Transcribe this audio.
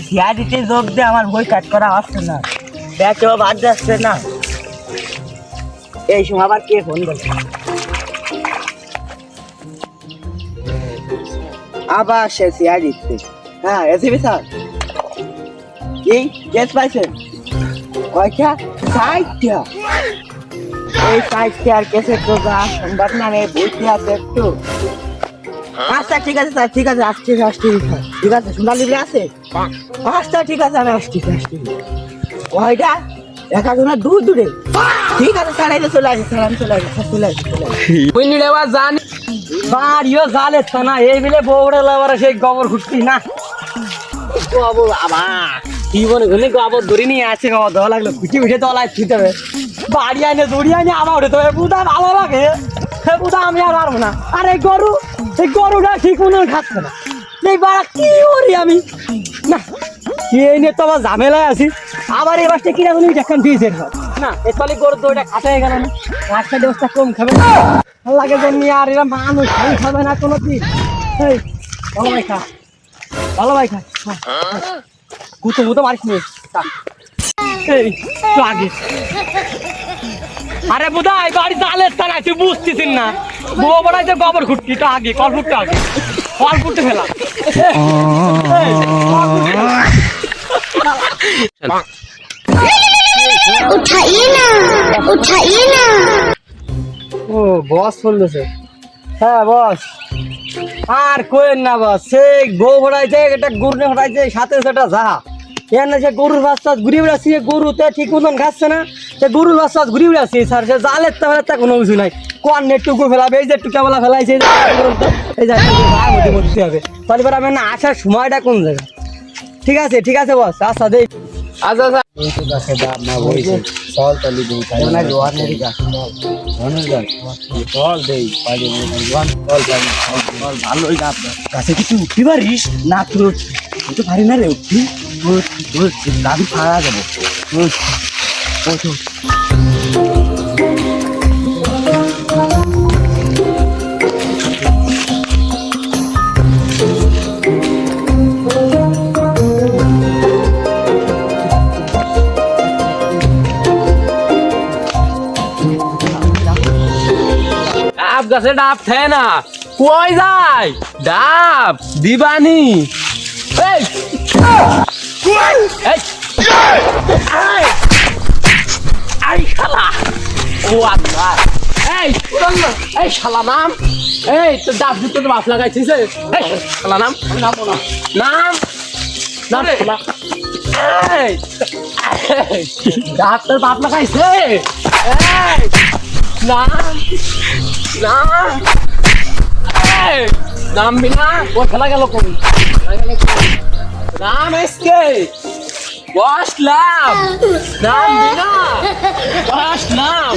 সিআইডিতে যোগ দিয়ে আমার বই কাট করা হচ্ছে না, ব্যাচও বাদ যাচ্ছে না। এই সময় আবার কে ফোন করছে? আবার সে সিআইডিতে। হ্যাঁ, এসিবি স্যার, কি কেস পাইছেন? কয়টা? 60টা। এই 60টা আর কেসের তো যা সংবাদ নামে বইতে আছে একটু। আচ্ছা ঠিক আছে স্যার, ঠিক আছে, আসছি স্যার, ঠিক আছে। সোনালি আছে? আচ্ছা ঠিক আছে, আমি আসছি। কয়টা? দেখাশোনা দূরে। ঠিক আছে স্যার, এই চলে আসি স্যার, আমি চলে আসি। জানি বাড়িও জালে না এই মিলে বউড়ে লাবার সেই গোবর খুঁজছি না। গোবর আবার জীবনে ঘুরে গোবর ধরে নিয়ে আছে, গোবর দেওয়া লাগলো খুঁটি উঠে তলায় ছুটে হবে। বাড়ি আইনে দড়ি আইনে আবার উঠে তো বুধা ভালো লাগে। বুধা আমি আর পারবো না। আর এই গরুটা ঠিক মনে খাচ্ছে না। এই বাড়া কি করি আমি? না এই নিয়ে তো আবার ঝামেলায় আছি। আবার এই বাসটা কিনা শুনি দেখেন দিয়েছে না, এতলে গরু দইটা খাতে হয়ে গেল না। একটা দোষটা কম খাবে না লাগে জন্য, আর এরা মানুষ খাবে না কোনো দিন। ভালো ভাই খা গুতো মারিস নি আগে। আরে বুধাই বাড়ি জালের তা তুই বুঝতেছিস না, বউ বড়াইতে গোবর খুঁটকি তো আগে কল ফুটতে ফেলা। उठाइए ना। ও বস বলতেছে? হ্যাঁ বস। আর কোয়েন না বস, সেই গো ভরাইছে এটা গুড়নে ভরাইছে সাথে সেটা যাহা এর না, সে গরুর বাচ্চা ঘুরি বেড়াচ্ছি, গরুতে ঠিক মতন খাচ্ছে না, সে গরুর বাচ্চা ঘুরি বেড়াচ্ছি স্যার। সে জালের তা কোনো কিছু নাই। কোন নেটটুকু ফেলাবে, এই যে টুকাবেলা ফেলাইছে, এই যে মধ্যে হবে। তাহলে এবার আমি না আসার সময়টা কোন জায়গা? ঠিক আছে বস, আচ্ছা দেই। আচ্ছা চল তালি দেই, ভালোই গাছে কিছু উঠতে পারিস না? তোর তো পারি না রে উঠবি, গাড়ি ফাড়া যাবো। ডাব গাছে ডাব খায় না, কই যায় ডাব দিবানি? এই শালা, ও আল্লাহ, এই শালা নাম, এই তো ডাব দিতে তো বাপ লাগাইছিস। শালা নাম ডাব তোর বাপ লাগাইছে। নাম বিনা ও খেলা গেল কোন নাম এসকে বসলাম, নাম বিনা বসলাম।